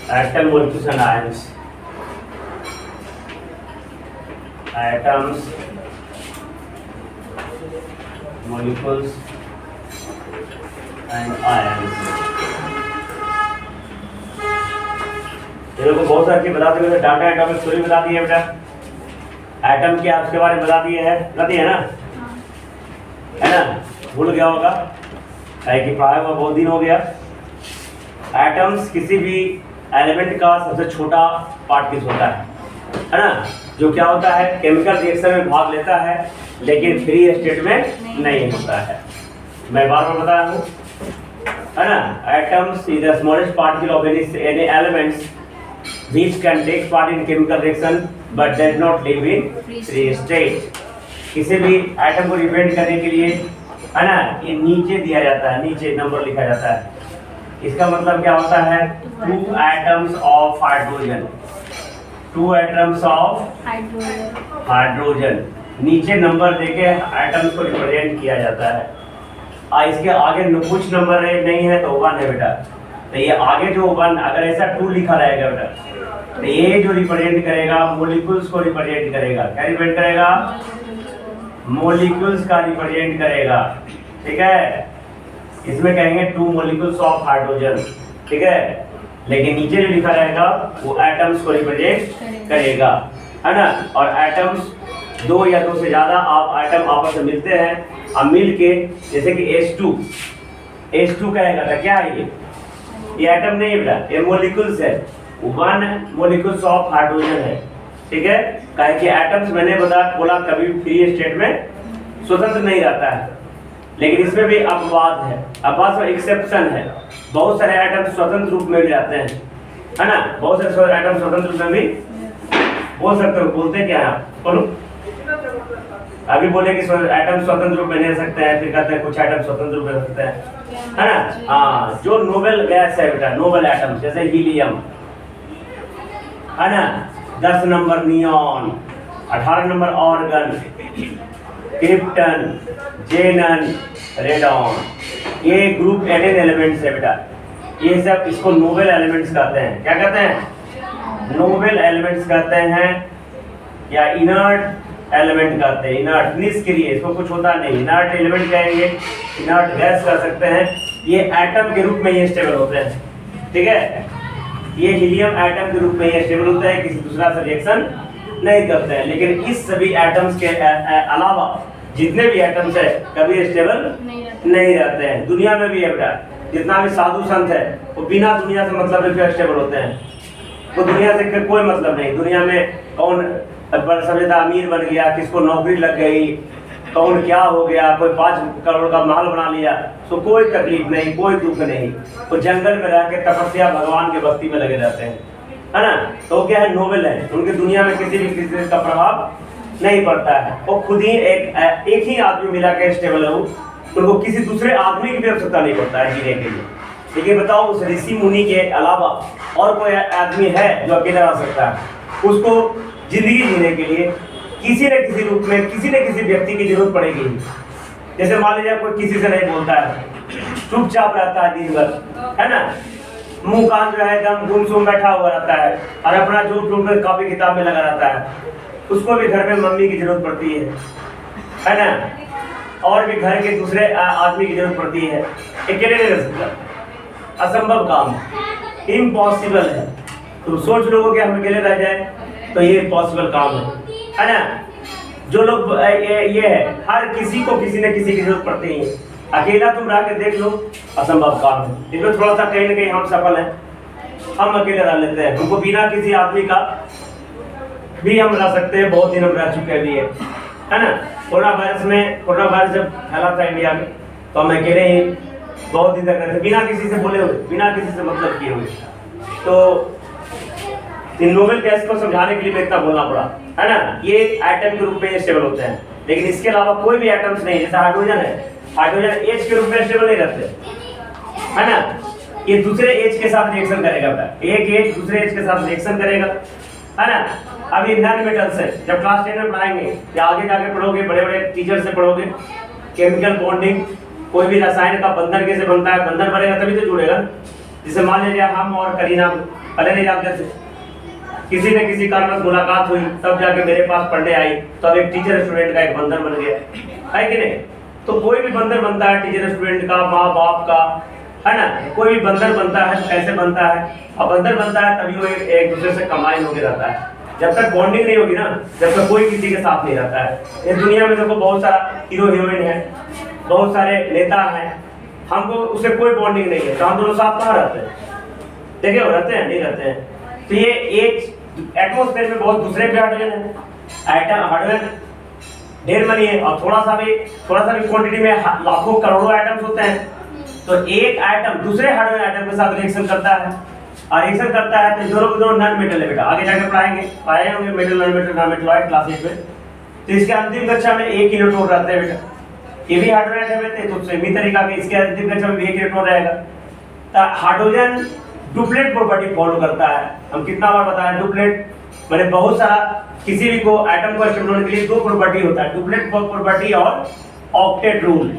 Atom molecules and ions. Atoms, molecules and ions. ये लोग बहुत सारी चीज बताते हुए डाटा एटॉमिक थ्योरी बता दी है बेटा। एटम क्या उसके बारे में बता दिए है ना, है ना? भूल गया होगा कि पढ़ाया हुआ बहुत दिन हो गया। एटम्स किसी भी एलिमेंट का सबसे छोटा पार्टिकल होता है ना, जो क्या होता है केमिकल रिएक्शन में भाग लेता है लेकिन फ्री स्टेट में नहीं होता है। मैं बार बार बताया हूँ, है ना? Atoms is the smallest particle of any elements which can take part in chemical reaction but does not live in free state। किसी भी एटम को रिप्रेजेंट करने के लिए, है ना, ये नीचे दिया जाता है, नीचे नंबर लिखा जाता है। इसका मतलब क्या होता है? 2 atoms of hydrogen, 2 atoms of hydrogen, नीचे नंबर देके एटम्स को रिप्रेजेंट किया जाता है। इसके आगे कुछ नंबर नहीं है तो 1 है बेटा। तो ये आगे जो 1, अगर ऐसा 2 लिखा रहेगा बेटा, तो ये जो रिप्रेजेंट करेगा मॉलिक्यूल्स को रिप्रेजेंट करेगा। क्या रिप्रेजेंट करेगा? मॉलिक्यूल्स का रिप्रेजेंट करेगा, ठीक है? इसमें कहेंगे 2 मॉलिक्यूल्स ऑफ हाइड्रोजन, ठीक है? लेकिन नीचे जो लिखा रहेगा वो एटम्स को रिप्रेजेंट करेगा, है ना? और एटम्स 2 या 2 से ज्यादा एटम आपस में मिलते हैं, अब मिल के जैसे कि H2 कहेगा था, क्या है ये एटम नहीं है बेटा, ये मॉलिक्यूल्स है। 1 मॉलिक्यूल्स ऑफ हाइड्रोजन है, ठीक है? कहे कि एटम्स मैंने बोला कभी फ्री स्टेट में स्वतंत्र नहीं रहता है, लेकिन इसमें भी अपवाद है, अपवाद और एक्सेप्शन है। बहुत सारे एटम स्वतंत्र रूप में भी रहते हैं, है ना? बहुत सारे एटम स्वतंत्र रूप में भी बोल सकते हो। बोलते क्या है? बोलो। अभी बोले कि एटम स्वतंत्र रूप में नहीं रह सकते हैं, फिर कहते हैं कुछ एटम स्वतंत्र रूप में रह सकते हैं, है ना? हाँ, जो नोबेल गैस है बेटा, नोबेल एटम जैसे हीलियम, है ना? 10 number neon, 18 number argon, krypton, xenon, radon, ये ग्रुप एन एलिमेंट्स है बेटा। ये सब इसको नोबेल एलिमेंट्स कहते हैं। क्या कहते हैं? नोबेल एलिमेंट्स कहते हैं, या इनर्ट एलिमेंट कहते हैं। इनर्ट निष्क्रिय, इसको कुछ होता नहीं, इनर्ट एलिमेंट कहेंगे, इनर्ट गैस कह सकते हैं। ये एटम के रूप में ये स्टेबल होते हैं, ठीक है? ये हीलियम एटम के रूप में ये स्टेबल होता है, किसी दूसरा से रिएक्शन नहीं करते हैं। लेकिन इस सभी एटम्स के अलावा जितने भी एटम्स है कभी स्टेबल नहीं रहते हैं। दुनिया में भी है बेटा, जितना भी साधु संत है वो बिना दुनिया से मतलब रखे स्टेबल होते हैं। वो दुनिया से कोई मतलब नहीं। दुनिया में कौन सबसे अमीर बन गया, किसको नौकरी लग गई, कौन क्या हो गया, कोई 5 करोड़ का महल बना लिया, तो कोई तकलीफ नहीं, कोई दुख नहीं। तो जंगल में रह के तपस्या भगवान के भक्ति में लगे रहते हैं, है ना? तो क्या है? नोबेल है, उनकी दुनिया में किसी का प्रभाव नहीं पड़ता है। वो खुद ही एक ही आदमी मिला के स्टेबल है, उनको किसी दूसरे आदमी की भी आवश्यकता नहीं पड़ता है जीने के लिए। लेकिन बताओ, उस ऋषि मुनि के अलावा और कोई आदमी है जो अकेला रह सकता है? उसको जिंदगी जीने के लिए किसी न किसी रूप में किसी न किसी व्यक्ति की जरूरत पड़ेगी। जैसे मान लीजिए कोई किसी से नहीं बोलता है, चुपचाप रहता है दिन भर, है ना? मुंह कान जो है एकदम गुमसुम बैठा हुआ रहता है और अपना जो कॉपी किताब में लगा रहता है, उसको भी घर में मम्मी की जरूरत पड़ती है ना? और भी घर के दूसरे आदमी की जरूरत पड़ती है। अकेले नहीं रह सकता, असंभव काम, इम्पॉसिबल है। तो सोच लो कि हम अकेले रह जाए तो ये पॉसिबल काम है ना? जो लोग ये है, हर किसी को किसी न किसी की जरूरत पड़ती है। अकेला तुम रह के देख लो, असंभव काम है। इसमें थोड़ा सा कहीं ना कहीं हम सफल हैं, हम अकेले रह लेते हैं। हमको बिना किसी आदमी का भी हम रह सकते हैं, बहुत दिन हम रह चुके भी है ना? कोरोना वायरस जब फैला था इंडिया में, तो हम अकेले ही बहुत दिन तक रहते, बिना किसी से बोले हुए, बिना किसी से मतलब किए हुए। तो इन नोबेल गैस को समझाने के लिए इतना बोलना पड़ा, है ना? ये एटम के रूप में स्टेबल होते हैं, लेकिन इसके अलावा कोई भी एटम्स नहीं। जैसे हाइड्रोजन है, हाइड्रोजन H के रूप में स्टेबल नहीं रहते, है ना? ये दूसरे H के साथ रिएक्शन करेगा बेटा, एक H दूसरे H के साथ रिएक्शन करेगा, है ना? अब ये नॉन मेटल्स है, जब क्लास 10 में पढ़ाएंगे या आगे जाके पढ़ोगे, बड़े बड़े टीचर से पढ़ोगे, केमिकल बॉन्डिंग, कोई भी रसायन का बंधन कैसे बनता है, बंधन बनेगा तभी तो जुड़ेगा। जैसे मान लीजिए हम और करीना पहले नहीं जानते थे, किसी न किसी कारण मुलाकात हुई, तब जाके मेरे पास पढ़ने आई, तो अब एक टीचर स्टूडेंट का एक बंधन बन गया है कि नहीं। तो कोई भी बंधन बनता है टीचर स्टूडेंट का, माँ बाप का, है ना, कोई भी बंधन बनता है कैसे बनता है, और बंधन बनता है तभी वो एक दूसरे से कंबाइन होकर रहता है। जब तक बॉन्डिंग नहीं होगी ना, जब तक कोई किसी के साथ नहीं रहता है। इस दुनिया में देखो बहुत सारा हीरो हीरोइन है, बहुत सारे नेता हैं, हमको उससे कोई बॉन्डिंग नहीं है, तो हम दोनों साथ कहाँ रहते हैं? देखिए रहते हैं, नहीं रहते हैं। तो ये एक एटमॉस्फेयर में बहुत दूसरे भी हाइड्रोजन है, एटम हाइड्रोजन ढेर मनी है, और थोड़ा सा भी क्वांटिटी में लाखों करोड़ों एटम्स होते हैं। तो एक एटम दूसरे हाइड्रोजन एटम के साथ रिएक्शन करता है, और रिएक्शन करता है तो दोनों नॉन मेटल है बेटा, आगे जाकर पढ़ाएंगे, पाए होंगे metal non metal non metalloid class 8 में। तो इसके अंतिम कक्षा में 1 इलेक्ट्रॉन रहते हैं बेटा, ये भी हाइड्रोजन एटम है, तो सेमी तरीका के इसके अंतिम कक्षा में 1 इलेक्ट्रॉन रहेगा। तो हाइड्रोजन डुप्लेट प्रॉपर्टी फॉलो करता है। हम कितना बार बताया, डुप्लेट मैंने बहुत सारा, किसी भी को एटम को स्टेबल होने के लिए 2 प्रॉपर्टी होता है, डुप्लेट प्रॉपर्टी और ऑक्टेट रूल।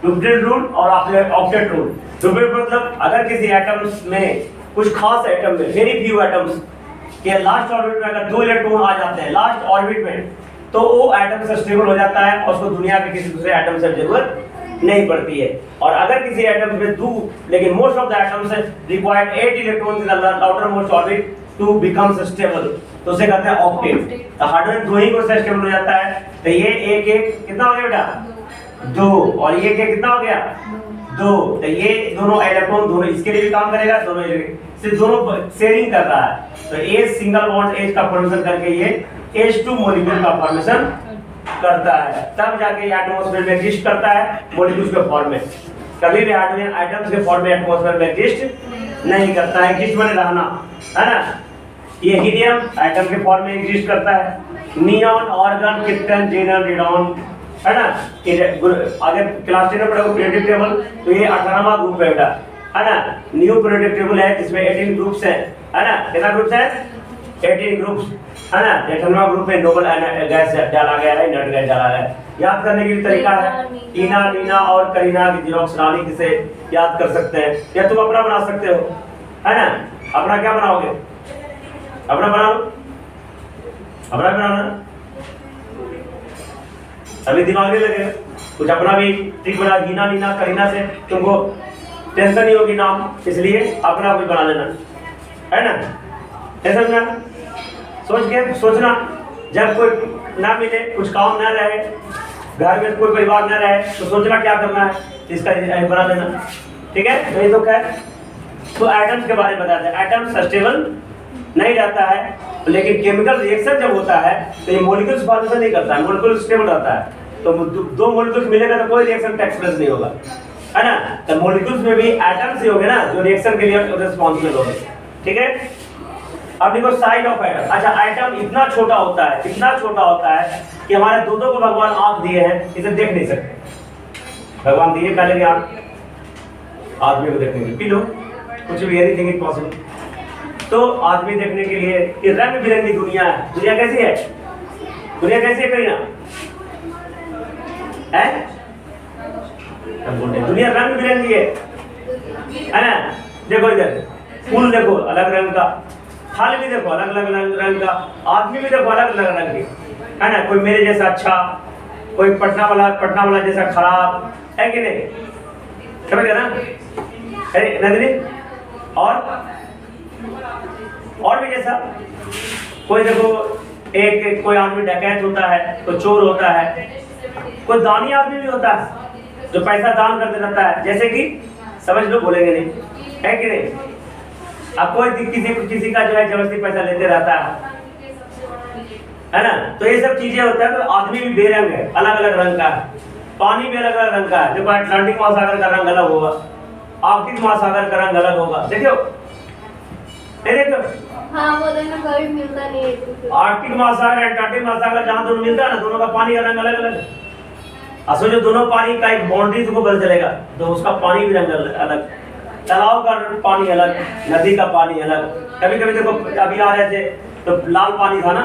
डुप्लेट रूल और ऑक्टेट रूल। डुप्लेट मतलब अगर किसी एटम्स में, कुछ खास एटम में, वेरी फ्यू एटम्स के लास्ट ऑर्बिट में अगर 2 इलेक्ट्रॉन आ जाते हैं लास्ट ऑर्बिट में, तो वो एटम से स्टेबल हो जाता है और उसको दुनिया के किसी दूसरे एटम से जरूरत नहीं पड़ती है। और अगर किसी एटम में 2, लेकिन most of the atoms required 8 electrons in the outermost orbit to become stable, तो उसे कहते हैं ऑक्टेट। तो हाइड्रोजन 2 ही को से स्टेबल हो जाता है। तो ये एक कितना हो गया बेटा 2, और ये कितना हो गया 2। तो ये दोनों इलेक्ट्रॉन दोनों इसके लिए भी काम करेगा, दोनों से दोनों शेयरिंग कर रहा है। तो H सिंगल बॉन्ड H का फॉर्मेशन करके ये H2 मॉलिक्यूल का फॉर्मेशन करता है, तब जाके ये एटमॉस्फेयर में एग्जिस्ट करता है मॉलिक्यूल्स के फॉर्म में। कभी भी हाइड्रोजन एटम्स के फॉर्म में एटमॉस्फेयर में एग्जिस्ट नहीं करता है, एग्जिस्ट बने रहना, है ना। ये हीलियम एटम के फॉर्म में एग्जिस्ट करता है, neon, argon, krypton, xenon, radon, है ना। आगे क्लास 10 में पढ़ोगे पीरियोडिक टेबल, तो ये 18वां ग्रुप है बेटा, है ना। न्यू पीरियोडिक टेबल है जिसमें 18 ग्रुप्स हैं, है ना। कितना ग्रुप्स हैं? 18 ग्रुप्स, है ना। 18वां ग्रुप में नोबल गैस डाला गया है, नट गैस डाला गया है। याद करने के लिए तरीका है, टीना, नीना और करीना की जीरोक्स रानी से याद कर सकते हैं, या तुम अपना बना सकते हो, है ना। अपना क्या बनाओगे? अपना बना लो, अपना बनाना, अभी दिमाग नहीं लगेगा, कुछ अपना भी ट्रिक बना, हीना, नीना, करीना से तुमको टेंशन नहीं होगी नाम, इसलिए अपना कुछ बना लेना, है ना। ऐसा समझना, सोच के सोचना, जब कोई ना मिले, कुछ काम ना रहे, घर में कोई परिवार ना रहे, तो सोचना क्या करना है, इसका बना लेना, ठीक है। नहीं तो क्या, तो एटम्स के बारे में बताते हैं। एटम स्टेबल नहीं रहता है, लेकिन केमिकल रिएक्शन जब होता है तो ये मॉलिक्यूल्स फॉर्मेशन नहीं करता है, मॉलिक्यूल स्टेबल रहता है। तो 2 मॉलिक्यूल्स मिलेगा तो कोई रिएक्शन का एक्सप्रेस नहीं होगा, है ना। तो मॉलिक्यूल्स में भी एटम्स ही होंगे ना जो रिएक्शन के लिए रिस्पांसिबल होंगे, ठीक है। अब देखो साइज ऑफ एटम। अच्छा, एटम इतना छोटा होता है, इतना छोटा होता है कि हमारे दूधों को भगवान आंख दिए हैं, इसे देख नहीं सकते। भगवान दिए काले की आंख, आदमी को देखने के लिए, पी लो, कुछ भी, एनीथिंग इज पॉसिबल। तो आदमी देखने के लिए ये रंग बिरंगी दुनिया है। दुनिया कैसी है? दुनिया कैसी है करीना? है? दुनिया रंग बिरंगी है ना। देखो इधर फूल देखो अलग रंग का, फल भी देखो अलग अलग रंग का, आदमी भी देखो अलग अलग रंग के, है ना। कोई मेरे जैसा अच्छा, कोई पटना वाला जैसा खराब, है कि नहीं? समझ गए ना? अरे नंदिनी, और भी जैसा, कोई देखो एक कोई आदमी डकैत होता है, कोई चोर होता है, कोई दानी आदमी भी होता है जो पैसा दान करते रहता है, जैसे कि समझ लो, बोलेंगे नहीं, है कि नहीं। अब कोई किसी का जो है जबरदस्ती पैसा लेते रहता है ना। तो ये सब चीजें होता है। तो आदमी भी बेरंग है, अलग अलग रंग का है, पानी भी अलग अलग रंग का है। देखो अटलांटिक महासागर का रंग अलग होगा, आर्कटिक महासागर का रंग अलग होगा, देखो देखो। हाँ, वो दोनों कभी मिलता नहीं है। आर्कटिक महासागर, एंटार्क्टिक महासागर, जहाँ दोनों मिलता है ना, दोनों का पानी का रंग अलग अलग है। असो जो दोनों पानी का एक बाउंड्री तुमको पता चलेगा, तो उसका पानी भी रंग अलग, तालाब का पानी अलग, नदी का पानी अलग। कभी कभी देखो, अभी आ रहे थे तो लाल पानी था ना,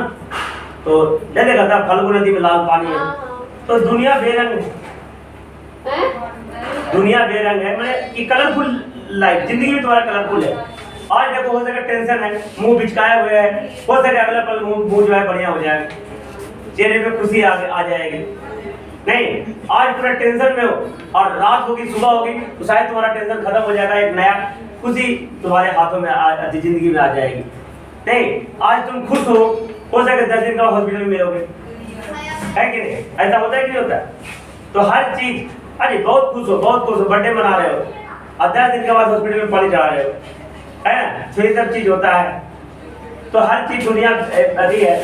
तो नहीं देखा था फल्गु नदी में लाल पानी है। तो दुनिया बेरंग है, दुनिया बेरंग है, मतलब कि कलरफुल लाइफ, जिंदगी में तुम्हारा कलरफुल है। आज देखो हो सके टेंशन है, मुंह बिचकाए हुए है, हो सके अगले पल मुंह जो है बढ़िया हो जाएगा, चेहरे पे खुशी आ जाएगी। नहीं, आज पूरा टेंशन में हो और रात होगी सुबह होगी तो शायद तुम्हारा टेंशन खत्म हो जाएगा, एक नया खुशी तुम्हारे हाथों में जिंदगी में आ जाएगी। नहीं, आज तुम खुश हो सके 10 दिन का हॉस्पिटल में रहोगे, है कि नहीं? ऐसा होता है कि नहीं होता? तो हर चीज, अरे बहुत खुश हो, बर्थडे मना रहे हो और 10 दिन के बाद हॉस्पिटल में पानी चढ़ा रहे हो, है ना? तो ये सब चीज होता है। तो हर चीज दुनिया अभी है।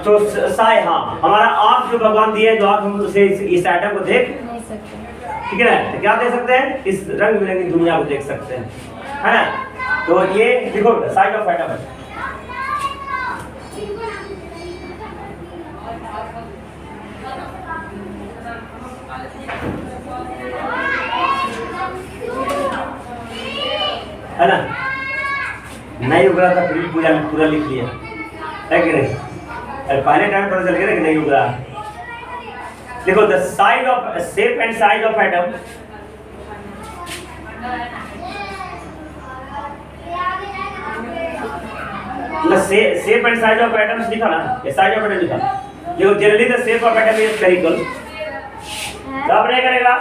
तो साय, हाँ, हमारा आँख जो भगवान दिए, जो आँख हम उसे इस आइटम को देख नहीं सकते, ठीक है ना? तो क्या देख सकते हैं? इस रंग बिरंगी दुनिया को देख सकते हैं, है ना? तो ये देखो साइड ऑफ एटम है। है ना? नहीं उग रहा था फिर भी पूरा लिख लिया, है कि नहीं? अरे पहले टाइम पता चल गया ना कि नहीं उग रहा। देखो the side of shape and size of atom, shape and size of atoms लिखा ना, ये साइज ऑफ एटम लिखा। देखो generally the shape of atom is spherical, कब नहीं करेगा?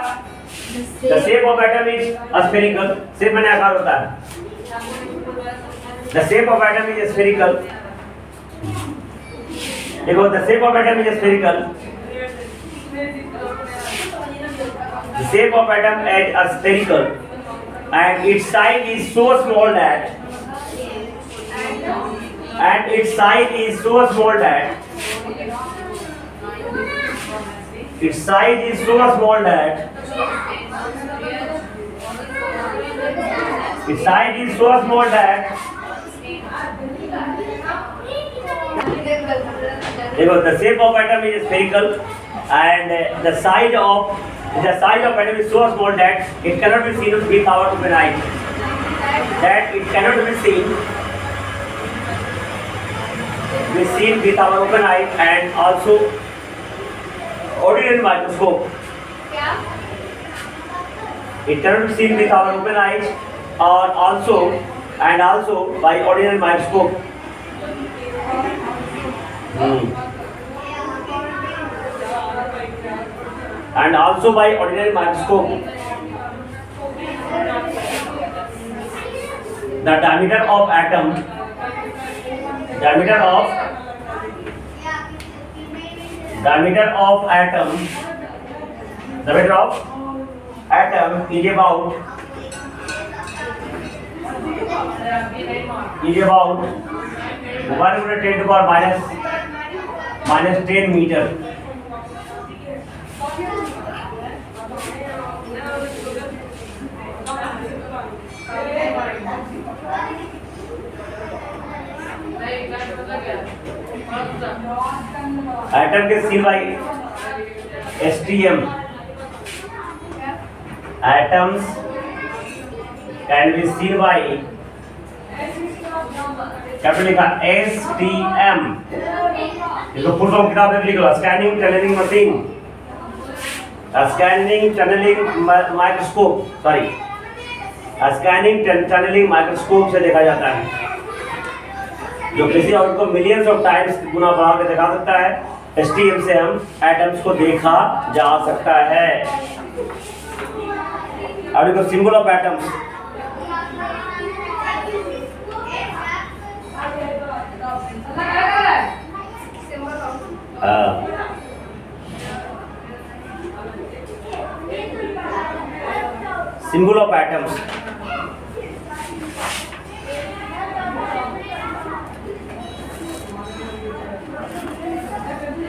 The shape of atom is spherical, shape माने आकार होता है। The shape of atom is spherical, देखो the shape of atom is spherical, the shape of atom is spherical and its size is so small that its size is so small that its size is so small that देखो the shape of atom is spherical and the size of atom is so small that it cannot be seen with our open eye, with our open eye and also ordinary microscope. It cannot be seen with our open eyes or also by ordinary microscope. And also by ordinary microscope. The diameter of atom is about 110 to the power minus 10 meter. Atom के see by STM. Atoms can be seen by capital लिखा STM, इसको full form किताब में लिख लो, scanning tunnelling machine, scanning tunnelling microscope, sorry scanning tunnelling microscope से देखा जाता है, जो किसी और को मिलियंस ऑफ टाइम्स गुना बढ़ा के दिखा सकता है। STM से हम एटम्स को देखा जा सकता है। अब देखो symbol of atoms, symbol of atoms,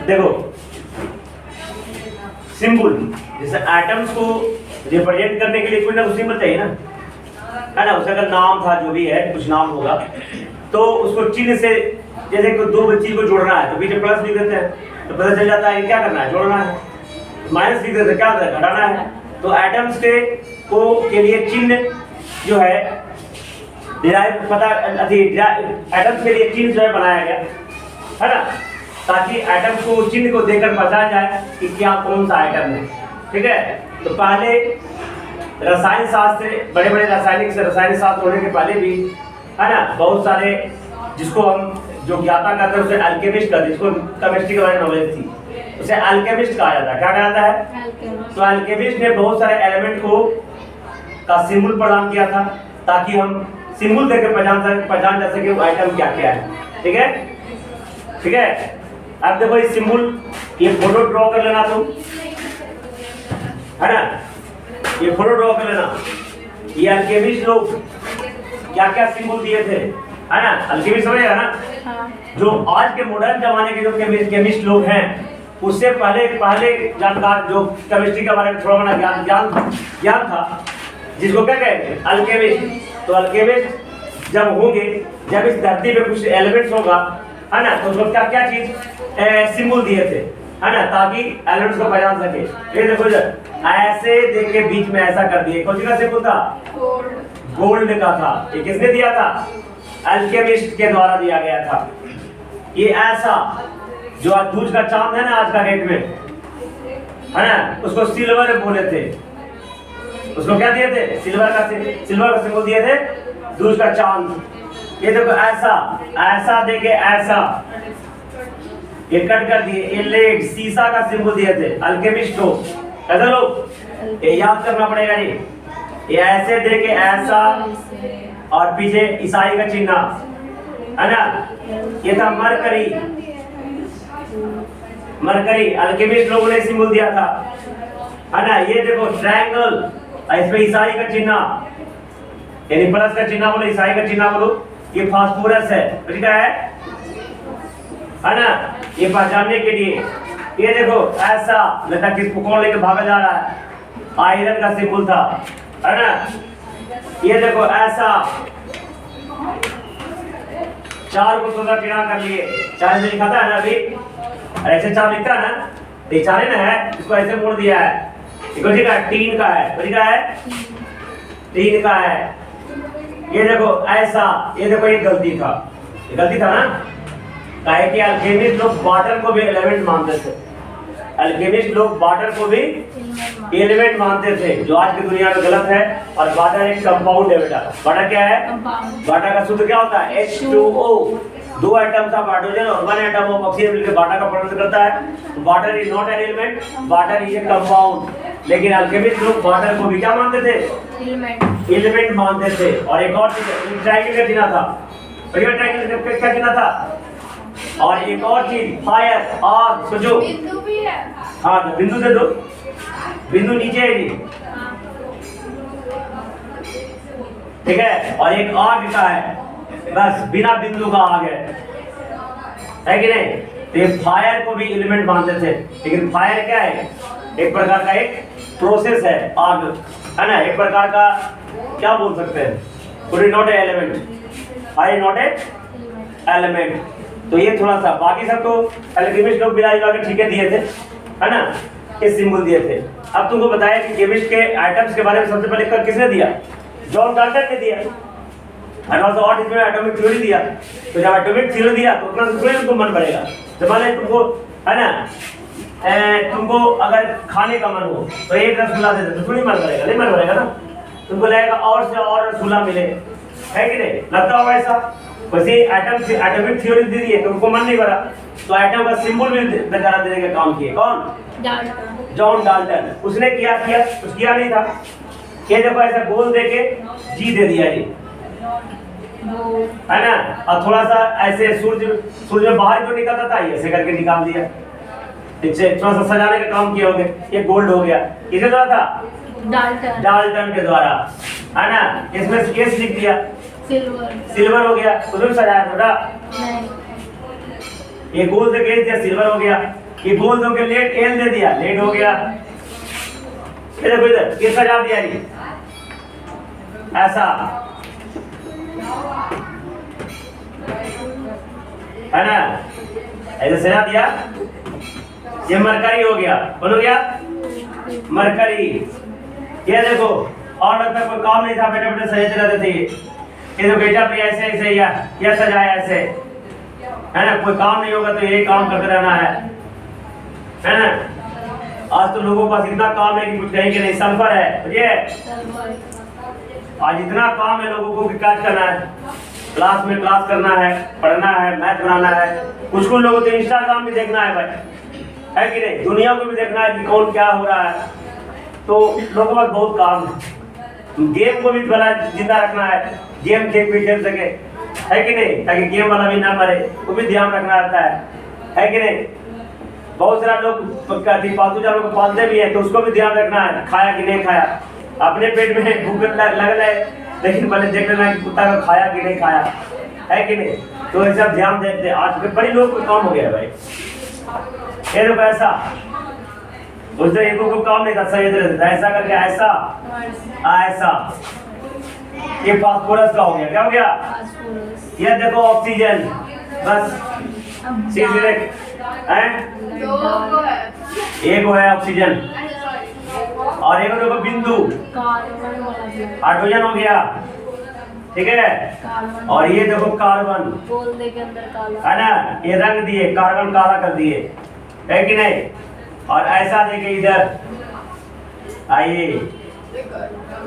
देखो सिंबल, जैसे एटम्स को रिप्रेजेंट करने के लिए कोई ना कुछ सिंबल चाहिए ना, है ना? उसका अगर नाम था, जो भी है कुछ नाम होगा, तो उसको चिन्ह से, जैसे कोई दो चीज को जोड़ना है तो बीच में प्लस लिख देते हैं, तो पता चल जाता है क्या करना है, जोड़ना है। माइनस लिख देते हैं, क्या होता है, घटाना है। तो एटम्स के लिए चिन्ह जो है, डिराइव पता एटम्स के लिए चिन्ह जो है बनाया गया है ना, ताकि एटम को चिन्ह को देखकर पहचान जाए कि क्या कौन सा एटम है। ठीक है, तो पहले रसायन शास्त्र, बड़े बड़े रासायनिक शास्त्र होने के पहले भी है ना बहुत सारे जिसको हम जो ज्ञाता करते हैं उसे अल्केमिस्ट कहते हैं, जिसको केमिस्ट्री के बारे में नॉलेज थी उसे अल्केमिस्ट कहा जाता है। क्या कहा जाता है? तो अल्केमिस्ट ने बहुत सारे एलिमेंट को का सिंबल प्रदान किया था ताकि हम सिंबल देकर पहचान जा सके वो आइटम क्या क्या है। ठीक है, ठीक है। अब देखो इस सिंबल, ये फोटो ड्रॉ कर लेना तुम, है ना, ये फोटो ड्रॉ कर लेना। ये अल्केमिस्ट लोग क्या क्या सिंबल दिए थे, है ना, अल्केमिस्ट समझेगा ना। हाँ। जो आज के मॉडर्न जमाने के जो केमिस्ट लोग हैं उससे पहले जानकार जो केमिस्ट्री के बारे में थोड़ा बड़ा ज्ञान था, जिसको क्या कहेंगे? अल्केमिस्ट। तो अल्केमिस्ट जब होंगे, जब इस धरती पे कुछ एलिमेंट्स होगा, है ना, तो उसको क्या क्या चीज सिंबल दिए थे, है ना, ताकि एलिमेंट्स को पहचान सके। ये देखो जब ऐसे देख के बीच में ऐसा कर दिए, कौन सी का सिंबल था? गोल्ड का था। ये किसने दिया था? अल्केमिस्ट के द्वारा दिया गया था। ये ऐसा जो दूज का चांद है ना आज का डेट में, है ना, उसको सिल्वर बोले थे। उसको क्या दिए थे? सिल्वर का सिंबल दिए थे, दूज का चांद। ये देखो ऐसा देखे ऐसा, ये कट कर दिए। ये लेड शीशा का सिंबल दिए थे अल्केमिस्ट को। ऐसा लोग ये याद करना पड़ेगा। ये ऐसे देखे ऐसा और पीछे ईसाई का चिन्ह, है ना। ये था मरकरी अल्केमिस्ट लोगों ने सिंबल दिया था, है ना। ये देखो ट्रायंगल, इसमें ईसाई का चिन्ह, यानी प्लस का चिन्ह बोलो, ईसाई का चिन्ह बोलो। ये फास्फोरस है, ठीक है ना, ये पहचानने के लिए। ये देखो ऐसा लगता किसको कौन लेके भागा जा रहा है, आयरन का सिंबल था, है ना। ये देखो ऐसा, चार को थोड़ा टेढ़ा कर लिए, चार से लिखा था ना अभी, ऐसे चार लिखता है ना, ये चार है ना, इसको ऐसे मोड़ दिया है। देखो ठीक है, तीन का है, ठीक है, तीन का है। ये देखो ऐसा, ये देखो ये गलती था, ये गलती था ना, काहे कि अल्केमिस्ट लोग वाटर को भी एलिमेंट मानते थे। अल्केमिस्ट लोग वाटर को भी एलिमेंट मानते थे, जो आज की दुनिया में गलत है। और वाटर एक कंपाउंड है बेटा। वाटर क्या है? वाटर का सूत्र क्या होता है? H2O। दो एटम्स ऑफ हाइड्रोजन और वन एटम ऑफ ऑक्सीजन मिलकर वाटर का प्रोड्यूस करता है। Water is not an element, water is a compound. लेकिन अल्केमिस्ट लोग वाटर को भी क्या मानते थे? एलिमेंट मानते थे। और एक और चीज ट्रायंगल का चिन्ह था, ट्रायंगल का चिन्ह था। और एक और चीज फायर, आग, सोचो। बिंदु भी है। हाँ तो बिंदु दे दो, बिंदु नीचे है जी, ठीक है। और एक आग का है, बस बिना बिंदु का आग है कि नहीं। तो ये फायर को भी एलिमेंट मानते थे। लेकिन फायर क्या है? एक प्रकार का एक प्रोसेस है, आग, है ना, एक प्रकार का क्या बोल सकते हैं, पूरी not a element, I not a element. तो ये थोड़ा सा, बाकी सब तो अल्केमिस्ट लोग बिना के ठीक है दिए थे, है ना, ये सिंबल दिए थे। अब तुमको बताया कि केमिस्ट के आइटम्स के बारे में सबसे पहले किसने दिया? जॉन डाल्टन ने दिया। और इसमें एटॉमिक थ्योरी दिया। तो जब एटॉमिक थ्योरी दिया तो उतना थोड़ी तुमको मन पड़ेगा। जब मान तुमको, है ना, तुमको अगर खाने का मन हो तो एक रसगुल्ला दे दे तो थोड़ी मन करेगा, नहीं मन करेगा ना, तुमको लगेगा और से और रसगुल्ला मिले, है कि नहीं? लगता होगा ऐसा। वैसे एटॉमिक थ्योरी दे दिए तो उनको मन नहीं भरा, तो एटम का सिंबल भी बेचारा देने का काम किए। कौन? John Dalton. उसने क्या किया? कुछ किया नहीं था। ये देखो ऐसा गोल देके जी दे दिया जी, है ना, और थोड़ा सा ऐसे सूर्य बाहर जो निकलता था ऐसे करके निकाल दिया, थोड़ा सा सजाने का काम किया हो गया, ये गोल्ड हो गया। किसके द्वारा था? डाल्टन के द्वारा, है ना। इसमें एस लिख दिया, सिल्वर हो गया, उसमें सजाया थोड़ा, ये गोल्ड से केस दिया, सिल्वर हो गया। ये गोल्ड हो गया, लेड एल दे दिया, लेड हो गया। ये देखो इधर ये सजा दिया जी, ऐसा, है ना, ऐसे सजा दिया। ये मरकरी हो गया, कौन हो गया? मरकरी। ये देखो, और लगता कोई काम नहीं था, बेटे बेटे सजाते रहते थे। ये तो बेटा भी ऐसे ऐसे या सजाया ऐसे, है ना। कोई काम नहीं होगा तो यही काम करते रहना है ना। आज तो लोगों के पास इतना काम है कि कुछ कहीं के नहीं, सल्फर है बुझिए। आज इतना काम है लोगों को कि क्या करना है, क्लास में क्लास करना है, पढ़ना है, मैथ बनाना है। कुछ लोगों को तो इंस्टाग्राम भी देखना है भाई, है कि नहीं। दुनिया को भी देखना है कि कौन क्या हो रहा है। तो लोगों के पास बहुत काम है। गेम को भी भला जिंदा रखना है, गेम खेल सके, है कि नहीं, ताकि गेम वाला भी ना मरे, वो भी ध्यान रखना रहता है कि नहीं। बहुत सारा लोग पालतू जानवर को पालते भी है, तो उसको भी ध्यान रखना है, खाया कि नहीं खाया। अपने पेट में भूख लग है, लेकिन पहले देख लेना कि कुत्ता को खाया कि नहीं खाया, है कि नहीं। तो ये सब ध्यान देते। आज के बड़े लोग को काम हो गया भाई, ये लोग ऐसा उस तरह इनको को काम नहीं था, सही तरह से ऐसा करके ऐसा ऐसा। ये फास्फोरस का हो गया, क्या हो गया, ये देखो ऑक्सीजन, बस सीधे हैं। एक वो है ऑक्सीजन और एक देखो बिंदु हाइड्रोजन हो गया, ठीक है। और ये देखो कार्बन, है ना, ये रंग दिए, कार्बन काला कर दिए, है कि नहीं। और ऐसा देखिए इधर आइए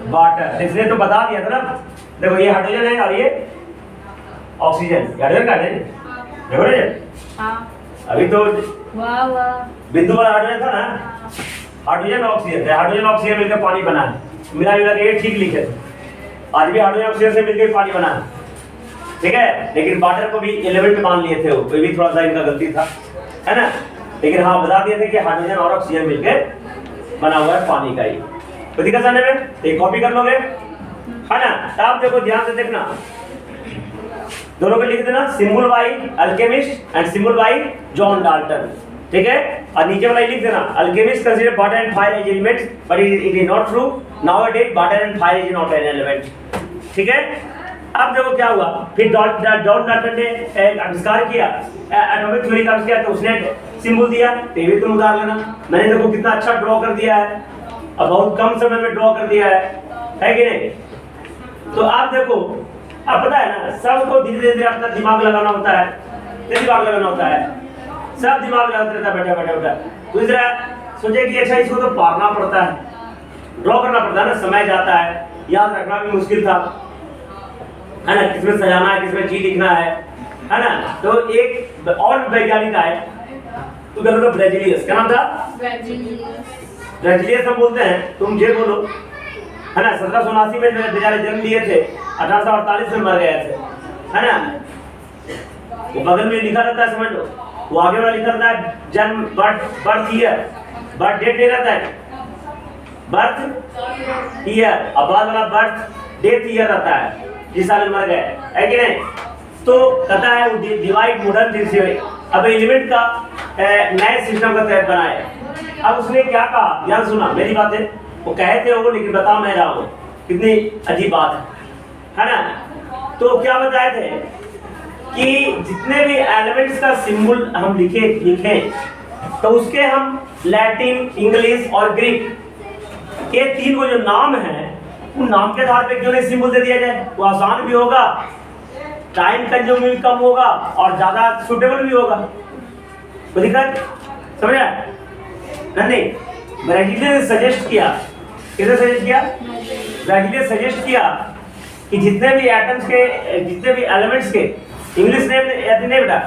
वाटर, इसने तो बता दिया था ना। देखो ये हाइड्रोजन है और ये ऑक्सीजन, हाइड्रोजन का है देखो। अभी तो बिंदु वाला हाइड्रोजन था ना, हाइड्रोजन ऑक्सीजन थे, हाइड्रोजन ऑक्सीजन मिलकर पानी बना है, मिला जुला के ठीक लिखे। आज भी हाइड्रोजन ऑक्सीजन से मिलकर पानी बना है, ठीक है। लेकिन वाटर को भी एलिमेंट मान लिए थे, वो भी थोड़ा सा इनका गलती था, है ना। लेकिन हाँ बता दिए थे कि हाइड्रोजन और ऑक्सीजन मिलकर बना हुआ है पानी का ही। तो दिक्कत आने में एक कॉपी कर लोगे, है ना। तो आप देखो ध्यान से देखना, दोनों को लिख देना, symbol by alchemist and symbol by John Dalton, ठीक है। और नीचे वाला लिख देना, alchemist consider water and fire as elements but it is not true, nowadays water and fire is not an element, ठीक है। अब देखो क्या हुआ, फिर जॉन डाल्टन ने आविष्कार किया, एटॉमिक थ्योरी का आविष्कार, तो उसने सिंबल दिया। तो ये भी तुम उतार लेना, मैंने देखो कितना अच्छा ड्रॉ कर दिया है, और बहुत कम समय में ड्रॉ कर दिया है कि नहीं। तो आप देखो, आप पता है ना, सबको धीरे धीरे अपना दिमाग लगाना होता है, दिमाग लगाना होता है, सब दिमाग लगाते रहता है बैठा बैठा। दूसरा सोचे कि अच्छा इसको तो पारना पड़ता है, ड्रॉ करना पड़ता है ना, समय जाता है, याद रखना भी मुश्किल था, है ना। किसमें सजाना है, किसमें जी लिखना है ना। तो एक और वैज्ञानिक आए, तो कहते थे ब्रेजिलियस, क्या नाम था, ब्रेजिलियस हम बोलते हैं, तुम जे बोलो, है ना। 1779 में बेचारे जन्म लिए थे, 1848 में मर गए थे, है ना। वो बगल में लिखा रहता है, समझ लो, वो आगे वाला लिखा रहता है जन्म, बर्थ ईयर, बर्थ डेट नहीं रहता है, बर्थ ईयर, और बाद वाला बर्थ डेथ ईयर रहता है, जिस साल में मर गए, है कि नहीं। तो कहता है वो डिवाइड मॉडर्न थियरी, अब एलिमेंट का नए सिस्टम का तहत बनाए। अब उसने क्या कहा, ध्यान सुना मेरी बातें, वो कहते हो लेकिन बता मैं रहा हूँ, कितनी अजीब बात है ना। तो क्या बताए थे कि जितने भी एलिमेंट्स का सिंबल हम लिखें तो उसके हम लैटिन, इंग्लिश और ग्रीक, ये तीन को जो नाम है, उन नाम के आधार पे क्यों नहीं सिंबल दे दिया जाए, वो आसान भी होगा, टाइम कंज्यूमिंग भी कम होगा और ज्यादा सुटेबल भी होगा। तो दिक्कत समझा नहीं। ब्रैगलिए ने सजेस्ट किया, किसने सजेस्ट किया, ब्रैगलिए सजेस्ट किया कि जितने भी एटम्स के, जितने भी एलिमेंट्स के इंग्लिश नेम नहीं बेटा,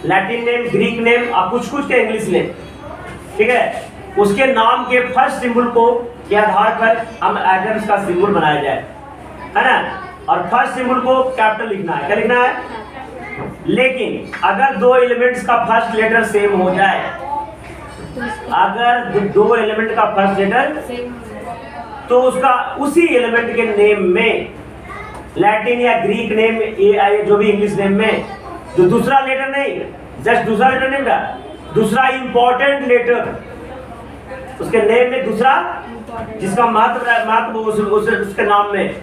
लैटिन नेम, ग्रीक नेम और कुछ कुछ के इंग्लिश नेम, ठीक है, उसके नाम के फर्स्ट सिंबल को के आधार पर हम एटम्स का सिंबल बनाया जाए, है ना। और फर्स्ट सिंबल को कैपिटल लिखना है, क्या लिखना है। लेकिन अगर दो एलिमेंट्स का फर्स्ट लेटर सेम हो जाए, अगर दो एलिमेंट का फर्स्ट लेटर, तो उसका उसी एलिमेंट के नेम में, लैटिन या ग्रीक नेम, ये जो भी इंग्लिश नेम में, जो दूसरा लेटर नहीं, जस्ट दूसरा लेटर नहीं था, दूसरा इंपॉर्टेंट लेटर उसके नेम में, दूसरा जिसका महत्व उसके नाम में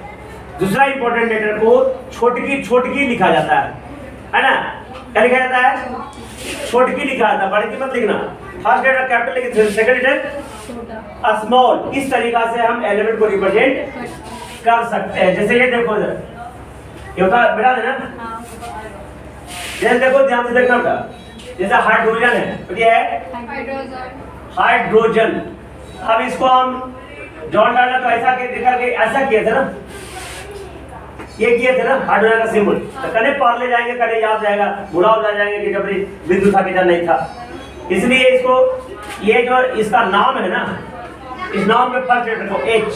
दूसरा इंपॉर्टेंट लेटर को छोटकी लिखा जाता है ना। क्या लिखा जाता है, छोटकी लिखा जाता है, बड़ी की मत लिखना। फर्स्ट लेटर कैपिटल लिखिए, सेकंड लेटर स्मॉल। इस तरीका से हम एलिमेंट को रिप्रेजेंट कर सकते हैं। जैसे ये देखो इधर, ये होता है बेटा देना। हाँ जैसे देखो ध्यान से देखना बेटा, जैसे हाइड्रोजन है तो ये है हाइड्रोजन। हाइड्रोजन। अब इसको हम जॉन डालना तो ऐसा करके ऐसा किए थे ना, ये किए थे ना हाइड्रोजन का सिंबल। तो कने पार ले जाएंगे, कने याद जाएगा, बुरा हो जाएंगे कि जब बिंदु था कि जब नहीं था। इसलिए इसको ये जो इसका नाम है ना, इस नाम में फर्स्ट लेटर को H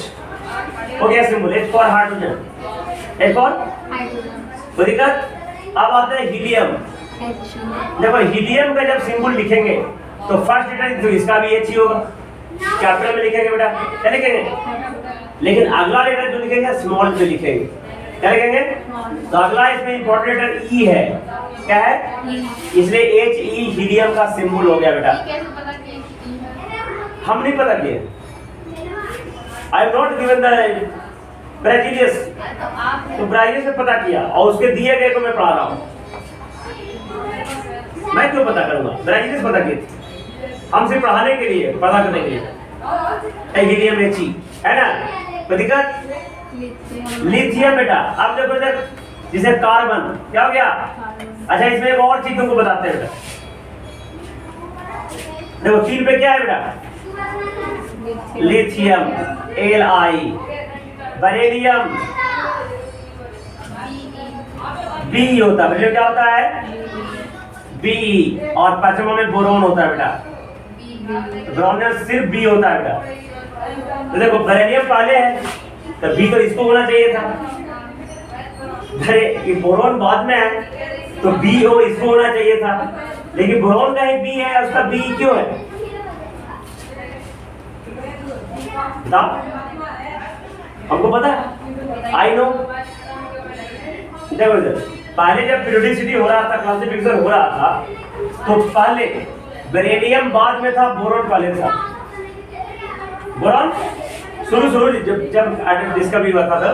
हो गया symbol, H for hydrogen, H for hydrogen. कोई दिक्कत। अब आते हैं हीलियम। H। देखो हीलियम का जब सिंबल लिखेंगे तो फर्स्ट लेटर तो इसका भी H ही होगा, कैपिटल में लिखेंगे बेटा, क्या लिखेंगे? लेकिन अगला लेटर जो लिखेंगे स्मॉल में लिखेंगे, क्या लिखेंगे? तो अगला इसमें इंपॉर्टेंट लेटर ई है, क्या है? इसलिए H E हीलियम का सिंबल हो गया बेटा। कैसे पता कि E है? हम नहीं पता किए, I am not given the Berzelius, तो आप तो ब्राजीलियस से पता किया और उसके दिए गए को मैं पढ़ा रहा हूँ। मैं क्यों पता करूंगा? ब्राजीलियस पता किए थे, हम सिर्फ पढ़ाने के लिए, पता करने के लिए। हीलियम He है ना, कोई दिक्कत? लिथियम बेटा। अब देखो इधर जिसे कार्बन, क्या हो गया? अच्छा इसमें एक और चीज तुमको बताते हैं बेटा, देखो 3 पे क्या है बेटा? लिथियम Li, बेरिलियम Be होता है, बेरिलियम क्या होता है? Be। और पांचवा में बोरोन होता है बेटा, बोरोन में सिर्फ B होता है बेटा। तो देखो बेरिलियम पहले है तो B तो इसको होना चाहिए था, अरे ये बोरोन बाद में है तो B हो इसको होना चाहिए था, लेकिन बोरोन का ही B है, उसका B क्यों है? बताओ, हमको पता है, आई नो। देखो इधर पहले जब पीरियोडिसिटी हो रहा था, क्लासिफिकेशन हो रहा था, तो पहले बेरिलियम बाद में था, बोरोन पहले था। बोरोन शुरू जब डिस्कवरी हुआ था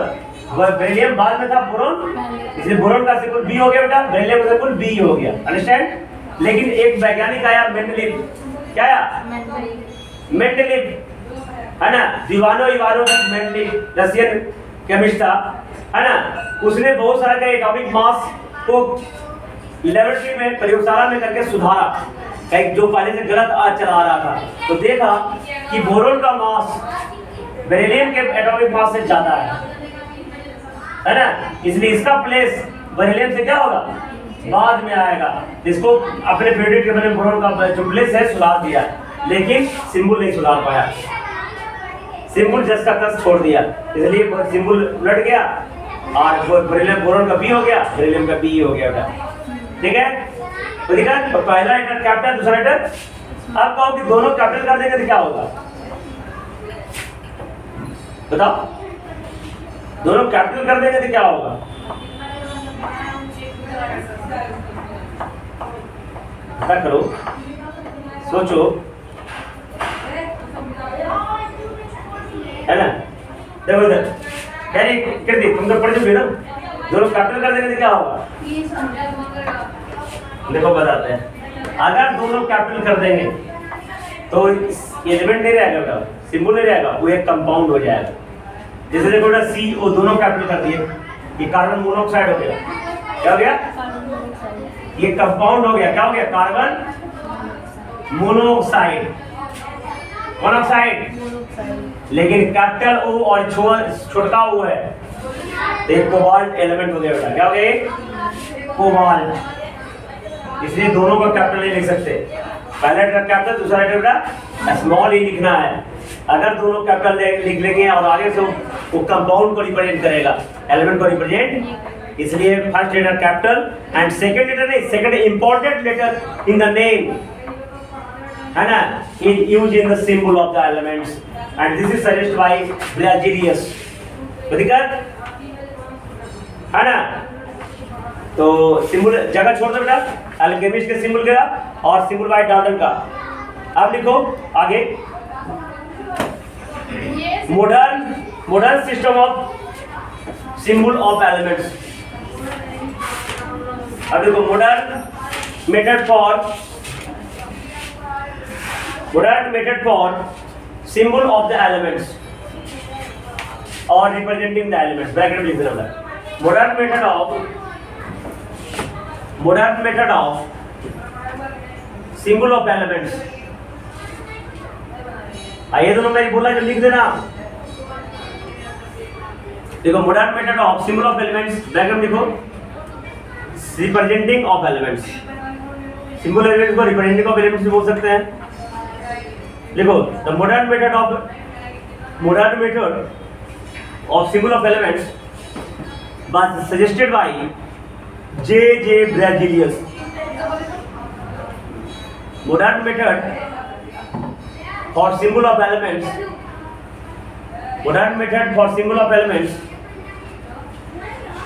वह बेरिलियम बाद में था, बोरोन, इसलिए बोरोन का सिंबल बी हो गया बेटा, बेरिलियम का सिंबल बी हो गया, अंडरस्टैंड। लेकिन एक वैज्ञानिक आया मेंडलीव, क्या आया? मेंडलीव, है ना, दीवानो इवानोविच मेंडलीव, रशियन केमिस्ट था, है ना। उसने बहुत सारा का एटॉमिक मास को लेबोरेटरी में, प्रयोगशाला में करके सुधारा, कहीं जो पहले से गलत चला रहा था, तो देखा कि बोरोन का मास बेरिलियम के एटॉमिक मास से ज्यादा है ना, इसलिए इसका प्लेस बेरिलियम से क्या होगा? बाद में आएगा। इसको अपने पीरियड के बारे में बोरोन का जो प्लेस है सुधार दिया, लेकिन सिंबल नहीं सुधार पाया, सिंबल जस का तस छोड़ दिया, इसलिए सिंबल उलट गया और बेरिलियम बोरोन का बी हो गया, बेरिलियम का बी हो गया बेटा, ठीक है। तो देखा तो पहला लेटर कैपिटल, दूसरा लेटर। अब कहो कि दोनों कैपिटल कर देंगे तो क्या होगा? बताओ, दोनों कैपिटल कर देंगे तो क्या होगा? क्या करो, सोचो, है ना। देखो इधर कर दी, तुम तो पढ़ चुके ना, दोनों कैपिटल कर देंगे तो क्या होगा? देखो बताते हैं, अगर दोनों कैपिटल कर देंगे तो एलिमेंट नहीं रहेगा बेटा, सिंबल नहीं रहेगा, वो एक कंपाउंड हो जाएगा। जैसे देखो बेटा CO दोनों कैपिटल कर दिए, ये कार्बन मोनोऑक्साइड हो गया, क्या हो गया? ये कंपाउंड हो गया, क्या हो गया? Carbon monoxide, monoxide. लेकिन कैपिटल O और छोटा O है तो एक कोबाल्ट एलिमेंट हो गया बेटा, क्या हो गया? कोबाल्ट। इसलिए दोनों का कैपिटल नहीं लिख सकते, पहला लेटर कैपिटल, दूसरा लेटर बेटा स्मॉल ही लिखना है। अगर दोनों कैपिटल लिख लेंगे और आगे से वो कंपाउंड को रिप्रेजेंट करेगा, एलिमेंट को रिप्रेजेंट, इसलिए first letter capital and second letter नहीं, second important letter in the name, है ना, in use in the symbol of the elements and this is suggest by Berzelius, दिक्कत है ना। तो सिंबल जगह छोड़ दो बेटा, अल्केमिस्ट के सिंबल का और सिंबल बाय डाल्टन का। अब लिखो आगे, modern system of symbol of elements। अब देखो modern method for symbol of the elements और representing the elements, ब्रैकेट में लिख देना। modern method of symbol of elements. ये दोनों मैं बोला जो लिख देना। देखो modern method of symbol of elements, diagram लिखो, representing of elements, symbol elements को representing of elements भी बोल सकते हैं। देखो the modern method of symbol of elements was suggested by J.J. Berzelius. Modern method for symbol of elements, modern method for symbol of elements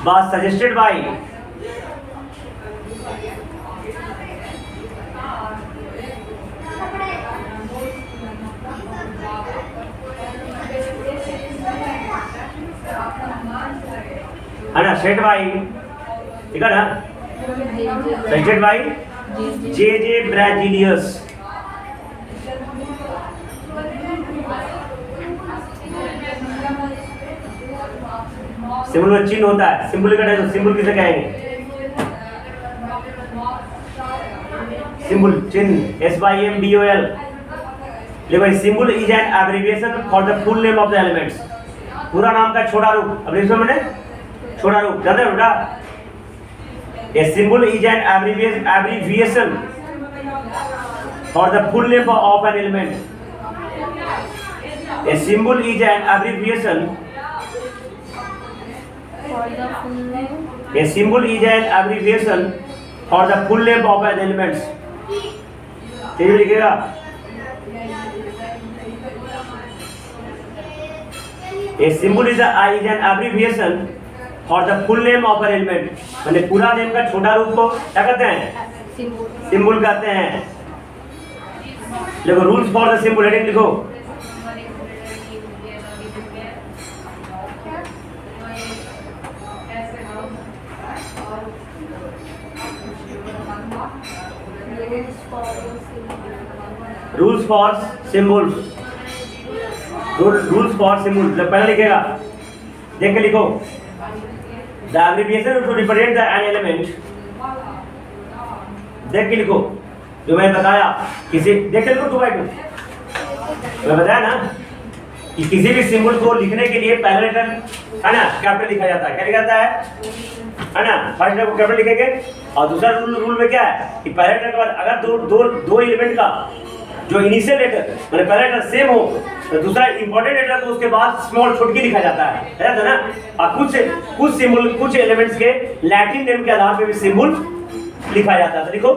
was suggested by है ना, set by, ठीक है ना, suggested by J.J. Berzelius. Symbol में चिन्ह होता है, symbol का टाइप, सिंबल किसे कहेंगे? सिंबल, चिन्ह, SYMBOL। देखो symbol is an abbreviation for the full name of the elements. पूरा नाम का छोटा रूप, एब्रिविएशन माने छोटा रूप, जानते हो बेटा? A symbol is an abbreviation for the full name of an element. A symbol is an abbreviation. For the full name. A symbol is an abbreviation for the full name of an element. ठीक लिखेगा? A symbol is an abbreviation for the full name of an element. माने पूरा name का छोटा रूप को क्या कहते हैं? सिंबल कहते हैं। देखो rules for the symbol, heading लिखो। Rules for symbols, rules for symbols पहले लिखेगा, देख के लिखो। The abbreviation to represent an element, देख के लिखो जो मैं बताया, किसी देख के लिखो 2 by 2। मैं बताया ना कि किसी भी सिंबल को लिखने के लिए पहला लेटर है ना कैपिटल लिखा जाता है। क्या लिखा जाता है ना? फर्स्ट लेटर को कैपिटल लिखेंगे। और दूसरा रूल में क्या है कि पहले लेटर के बाद अगर दो एलिमेंट का जो इनिशियल लेटर मतलब पहला लेटर सेम हो तो दूसरा इंपॉर्टेंट लेटर को उसके बाद स्मॉल छोटकी लिखा जाता है ना। और कुछ सिंबल, कुछ एलिमेंट्स के लैटिन नेम के आधार पर भी सिंबल लिखा जाता है। तो देखो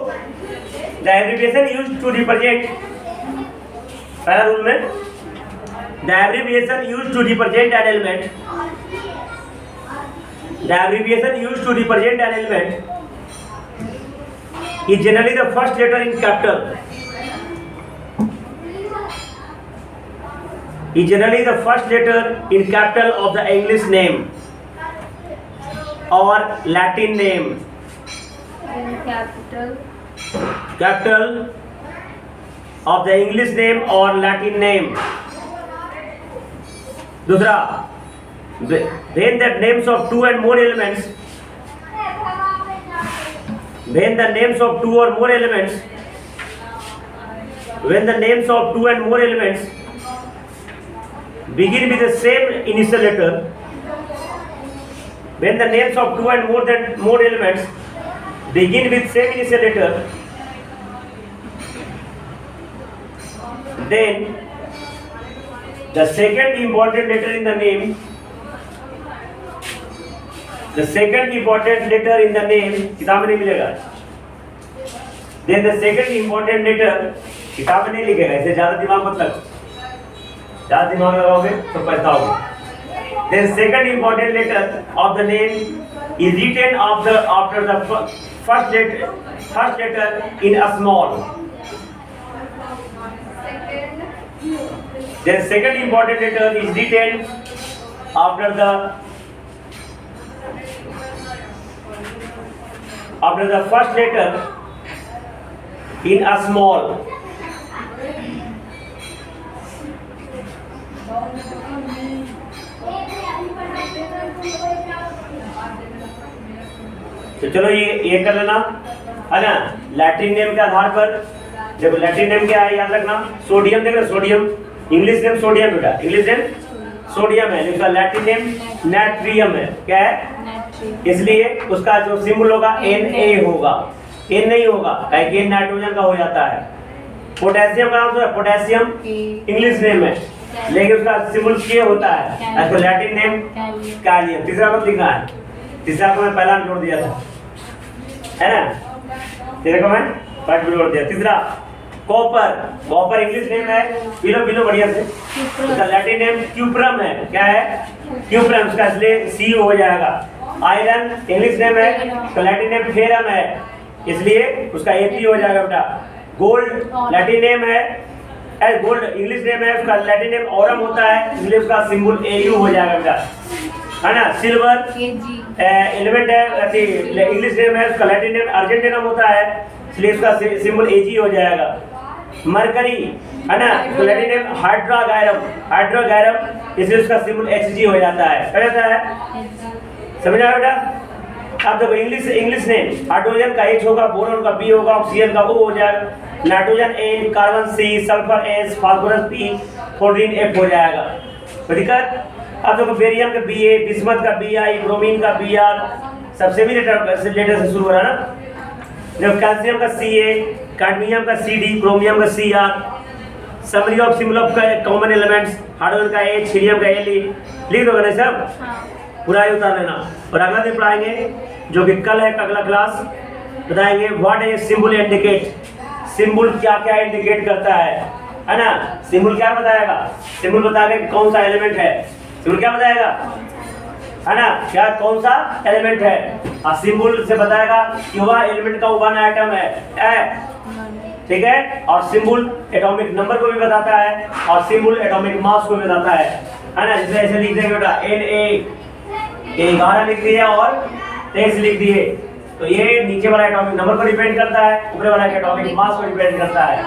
the abbreviation used to represent, पहला रूल में the abbreviation used to represent an element, the abbreviation used to represent an element is generally the first letter in capital, is generally the first letter in capital of the English name or Latin name. In capital of the English name or Latin name. दूसरा, when the names of two and more elements, when the names of two or more elements, when the names of two and more elements begin with the same initial letter, when the names of two and more elements begin with same initial letter, then the second important letter in the name, किताब में नहीं मिलेगा। then the second important letter, किताब में नहीं लिखेगा, इसे ज्यादा दिमाग मत लगाओ, ज्यादा दिमाग लगाओगे तो पछताओगे। then second important letter of the name is written after the first letter in a small. then second important letter is written after the first letter in a small. तो चलो ये कर लेना है ना। लैटिन नेम के आधार पर देखो, लैटिन नेम क्या है याद रखना, सोडियम। देख रहे सोडियम, इंग्लिश नेम सोडियम बेटा, इंग्लिश नेम सोडियम है, उसका लैटिन नेम नाइट्रियम है। क्या है? नाइट्रियम। इसलिए उसका जो सिंबल होगा Na होगा, N नहीं होगा, क्योंकि नाइट्रोजन का हो जाता है। पोटेशियम का नाम तो है, पोटेशियम इंग्लिश नेम है, लेकिन उसका सिंबल K होता है, उसका लैटिन नेम कैलियम। तीसरा मत लिखना है, तीसरा को मैं पहला जोड़ दिया था, है ना, तीसरे को मैं फर्स्ट जोड़ दिया। तीसरा कॉपर, कॉपर इंग्लिश नेम है, बिलो बढ़िया से, उसका लैटिन नेम क्यूप्रम है। क्या है? क्यूप्रम, उसका इसलिए C हो जाएगा। आयरन इंग्लिश नेम है, उसका लैटिन नेम फेरम है, इसलिए उसका Ap हो जाएगा बेटा। गोल्ड लैटिन नेम है, गोल्ड इंग्लिश नेम है, उसका लैटिन नेम ऑरम होता है, इसलिए उसका सिंबल Au हो जाएगा बेटा, है ना। सिल्वर एलिमेंट है, इंग्लिश नेम है, उसका लैटिन नेम अर्जेंटिनम होता है, इसलिए उसका सिंबल Ag हो जाएगा। मरकरी है ना, उसका लैटिन नेम हाइड्रोगायरम, हाइड्रोगायरम, इसलिए उसका सिंबल Hg हो जाता है। क्या होता है? समझ आया बेटा? अब देखो इंग्लिश नेम, हाइड्रोजन का H होगा, बोरॉन का B होगा, ऑक्सीजन का O हो जाएगा, nitrogen N, carbon C, sulphur S, phosphorus P, fluorine F हो जाएगा। कोई दिक्कत? अब देखो बेरियम का Ba, बिस्मथ का Bi, ब्रोमीन का Br, सबसे भी लेटर से शुरू हो रहा है ना। जब कैल्शियम का Ca, कैडमियम का Cd, क्रोमियम का Cr, summary of symbol of common elements, hydrogen का H, हीलियम का He, लिख दोगे ना सब, पूरा ही उतार लेना। और अगला दिन पढ़ाएंगे, जो कि कल है अगला क्लास, बताएंगे what is symbol indicate, symbol क्या क्या इंडिकेट करता है ना। सिंबल क्या बताएगा? सिंबल बताएगा कि कौन सा एलिमेंट है, सिंबल क्या बताएगा, है ना, क्या कौन सा एलिमेंट है, और सिंबल से बताएगा कि वह एलिमेंट का वन एटम है, ठीक है। और सिंबल एटॉमिक नंबर को भी बताता है, और सिंबल एटॉमिक मास को भी बताता है ना। जैसे ऐसे लिख देंगे बेटा, Na 11 लिख दिए और 23 लिख दिए, तो ये नीचे वाला एटॉमिक नंबर पर डिपेंड करता है, ऊपर वाला एटॉमिक मास पर डिपेंड करता है।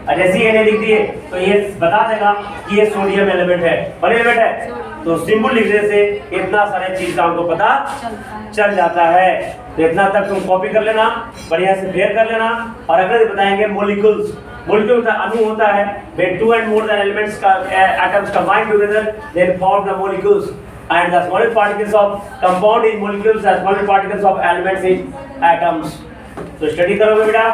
और जैसे ही Na लिख दिए तो ये बता देगा कि ये सोडियम एलिमेंट है, और एलिमेंट है, तो सिंबल लिखने से इतना सारे चीज का हमको पता चल जाता है। तो इतना तक तुम कॉपी कर लेना, बढ़िया से क्लियर कर लेना। और अगले बताएंगे मॉलिक्यूल्स, मॉलिक्यूल का अणु होता है, when two and more than elements का atoms combine together then form the molecules, and the smallest particles of compound in molecules are smallest particles of elements in atoms। तो स्टडी करोगे बेटा,